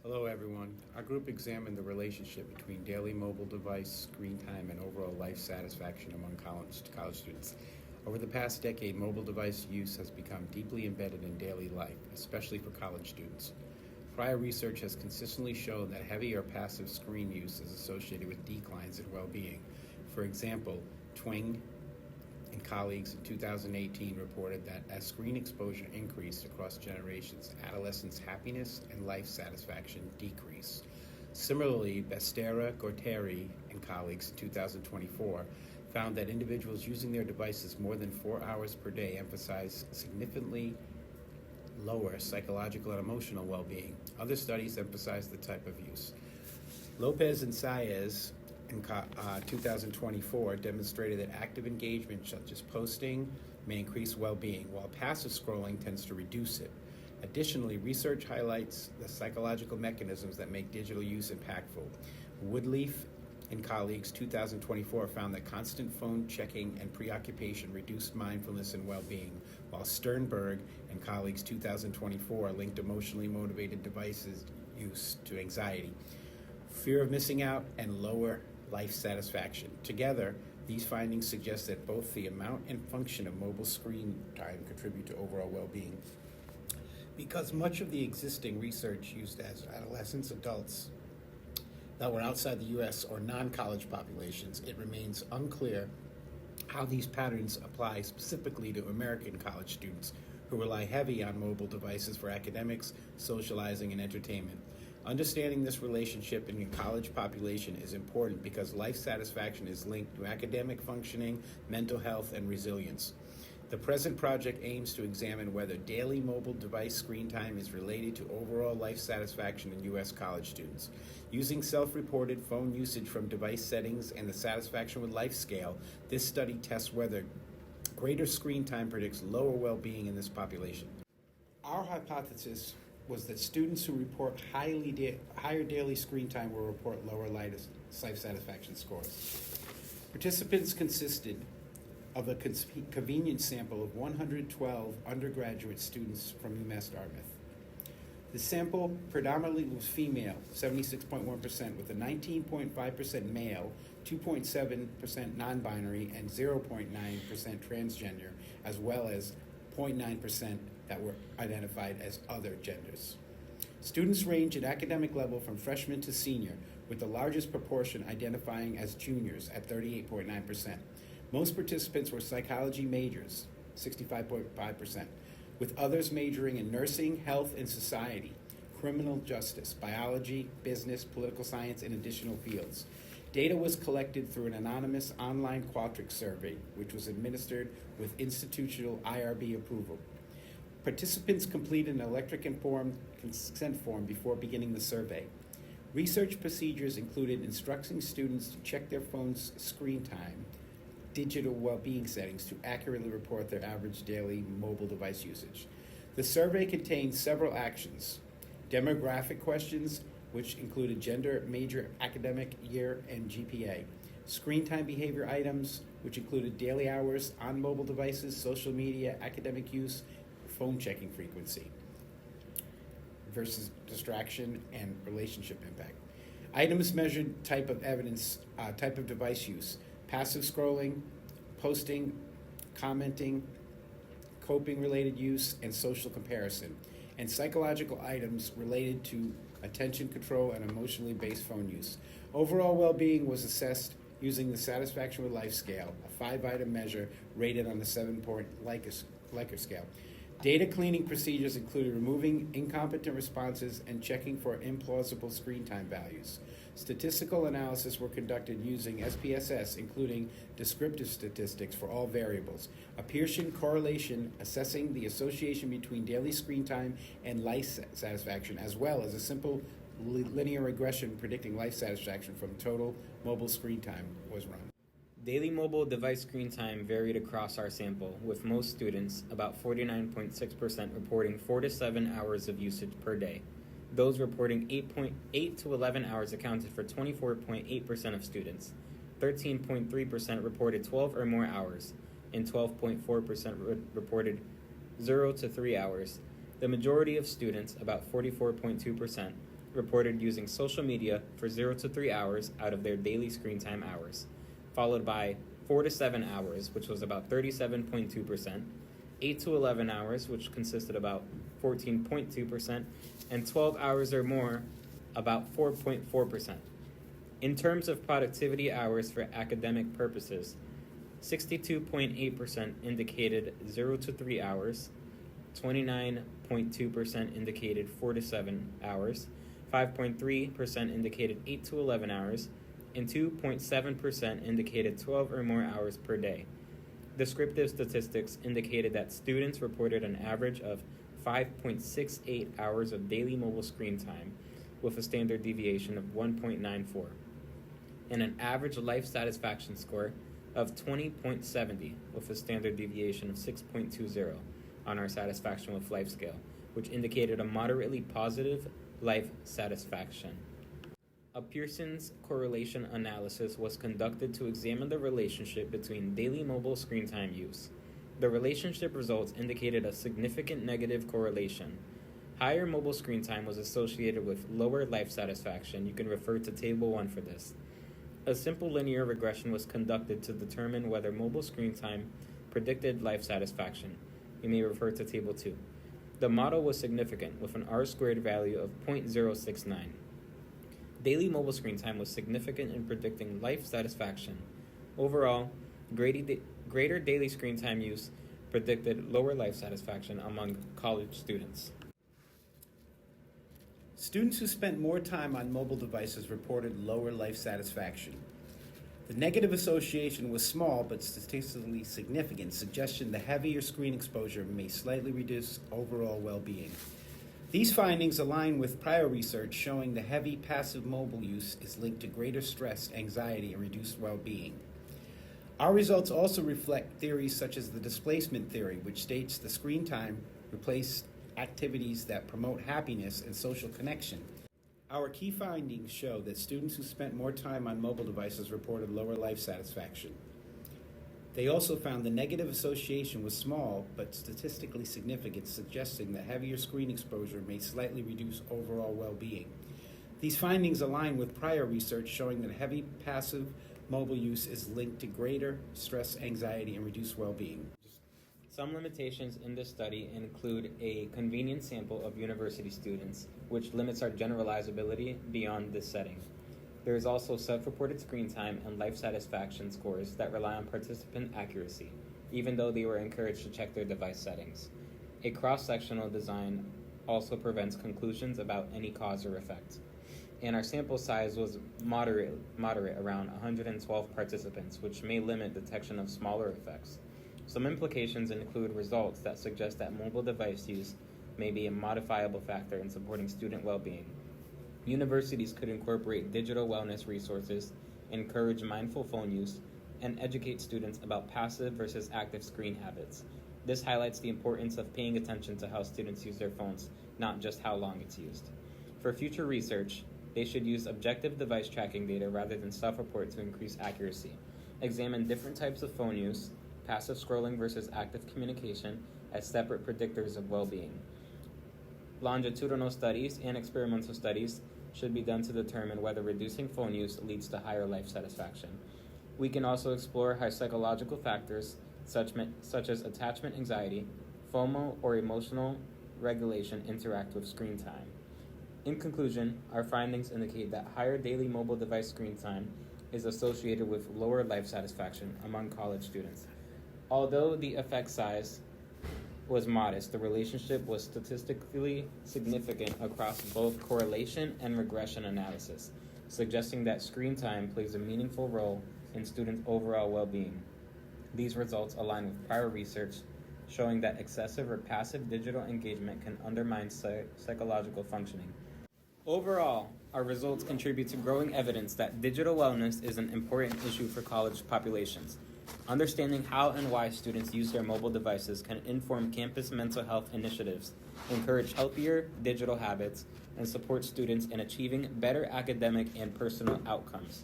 Hello, everyone. Our group examined the relationship between daily mobile device screen time and overall life satisfaction among college students. Over the past decade, mobile device use has become deeply embedded in daily life, especially for college students. Prior research has consistently shown that heavy or passive screen use is associated with declines in well-being. For example, Twing and colleagues in 2018 reported that as screen exposure increased across generations, adolescents' happiness and life satisfaction decreased. Similarly, Bestera, Gorteri, and colleagues in 2024 found that individuals using their devices more than 4 hours per day emphasize significantly lower psychological and emotional well-being. Other studies emphasize the type of use. Lopez and Saez in 2024 demonstrated that active engagement such as posting may increase well-being, while passive scrolling tends to reduce it. Additionally, research highlights the psychological mechanisms that make digital use impactful. Woodleaf and colleagues 2024 found that constant phone checking and preoccupation reduced mindfulness and well-being, while Sternberg and colleagues 2024 linked emotionally motivated devices use to anxiety, fear of missing out, and lower life satisfaction. Together, these findings suggest that both the amount and function of mobile screen time contribute to overall well-being. Because much of the existing research used as adolescents, adults that were outside the U.S. or non-college populations, it remains unclear how these patterns apply specifically to American college students who rely heavy on mobile devices for academics, socializing, and entertainment. Understanding this relationship in the college population is important because life satisfaction is linked to academic functioning, mental health, and resilience. The present project aims to examine whether daily mobile device screen time is related to overall life satisfaction in U.S. college students. Using self-reported phone usage from device settings and the Satisfaction with Life scale, this study tests whether greater screen time predicts lower well-being in this population. Our hypothesis was that students who report higher daily screen time will report lower life satisfaction scores. Participants consisted of a convenience sample of 112 undergraduate students from UMass Dartmouth. The sample predominantly was female, 76.1%, with a 19.5% male, 2.7% non-binary, and 0.9% transgender, as well as 0.9% that were identified as other genders. Students range in academic level from freshman to senior, with the largest proportion identifying as juniors at 38.9%. Most participants were psychology majors, 65.5%, with others majoring in nursing, health and society, criminal justice, biology, business, political science, and additional fields. Data was collected through an anonymous online Qualtrics survey, which was administered with institutional IRB approval. Participants completed an electronic informed consent form before beginning the survey. Research procedures included instructing students to check their phone's screen time, digital well-being settings to accurately report their average daily mobile device usage. The survey contained several actions: demographic questions, which included gender, major, academic year, and GPA; screen time behavior items, which included daily hours on mobile devices, social media, academic use, phone checking frequency versus distraction and relationship impact. Items measured type of evidence, type of device use, passive scrolling, posting, commenting, coping-related use, and social comparison, and psychological items related to attention control and emotionally based phone use. Overall well-being was assessed using the Satisfaction with Life scale, a 5-item measure rated on the 7-point Likert scale. Data cleaning procedures included removing incompetent responses and checking for implausible screen time values. Statistical analysis were conducted using SPSS, including descriptive statistics for all variables, a Pearson correlation assessing the association between daily screen time and life satisfaction, as well as a simple linear regression predicting life satisfaction from total mobile screen time was run. Daily mobile device screen time varied across our sample, with most students, about 49.6%, reporting 4 to 7 hours of usage per day. Those reporting 8.8 to 11 hours accounted for 24.8% of students. 13.3% reported 12 or more hours, and 12.4% reported 0 to 3 hours. The majority of students, about 44.2%, reported using social media for 0 to 3 hours out of their daily screen time hours, followed by 4 to 7 hours, which was about 37.2%, 8 to 11 hours, which consisted about 14.2%, and 12 hours or more, about 4.4%. In terms of productivity hours for academic purposes, 62.8% indicated 0 to 3 hours, 29.2% indicated 4 to 7 hours, 5.3% indicated 8 to 11 hours, and 2.7% indicated 12 or more hours per day. Descriptive statistics indicated that students reported an average of 5.68 hours of daily mobile screen time, with a standard deviation of 1.94, and an average life satisfaction score of 20.70, with a standard deviation of 6.20 on our satisfaction with life scale, which indicated a moderately positive life satisfaction. A Pearson's correlation analysis was conducted to examine the relationship between daily mobile screen time use. The relationship results indicated a significant negative correlation. Higher mobile screen time was associated with lower life satisfaction. You can refer to Table 1 for this. A simple linear regression was conducted to determine whether mobile screen time predicted life satisfaction. You may refer to Table 2. The model was significant, with an R-squared value of 0.069. Daily mobile screen time was significant in predicting life satisfaction. Overall, greater daily screen time use predicted lower life satisfaction among college students. Students who spent more time on mobile devices reported lower life satisfaction. The negative association was small but statistically significant, suggesting the heavier screen exposure may slightly reduce overall well-being. These findings align with prior research showing the heavy passive mobile use is linked to greater stress, anxiety, and reduced well-being. Our results also reflect theories such as the displacement theory, which states the screen time replaced activities that promote happiness and social connection. Our key findings show that students who spent more time on mobile devices reported lower life satisfaction. They also found the negative association was small but statistically significant, suggesting that heavier screen exposure may slightly reduce overall well-being. These findings align with prior research showing that heavy passive mobile use is linked to greater stress, anxiety, and reduced well-being. Some limitations in this study include a convenient sample of university students, which limits our generalizability beyond this setting. There is also self-reported screen time and life satisfaction scores that rely on participant accuracy, even though they were encouraged to check their device settings. A cross-sectional design also prevents conclusions about any cause or effect. And our sample size was moderate around 112 participants, which may limit detection of smaller effects. Some implications include results that suggest that mobile device use may be a modifiable factor in supporting student well-being. Universities could incorporate digital wellness resources, encourage mindful phone use, and educate students about passive versus active screen habits. This highlights the importance of paying attention to how students use their phones, not just how long it's used. For future research, they should use objective device tracking data rather than self-report to increase accuracy. Examine different types of phone use, passive scrolling versus active communication, as separate predictors of well-being. Longitudinal studies and experimental studies should be done to determine whether reducing phone use leads to higher life satisfaction. We can also explore how psychological factors such as attachment anxiety, FOMO, or emotional regulation interact with screen time. In conclusion, our findings indicate that higher daily mobile device screen time is associated with lower life satisfaction among college students. Although the effect size was modest, the relationship was statistically significant across both correlation and regression analysis, suggesting that screen time plays a meaningful role in students' overall well-being. These results align with prior research showing that excessive or passive digital engagement can undermine psychological functioning. Overall, our results contribute to growing evidence that digital wellness is an important issue for college populations. Understanding how and why students use their mobile devices can inform campus mental health initiatives, encourage healthier digital habits, and support students in achieving better academic and personal outcomes.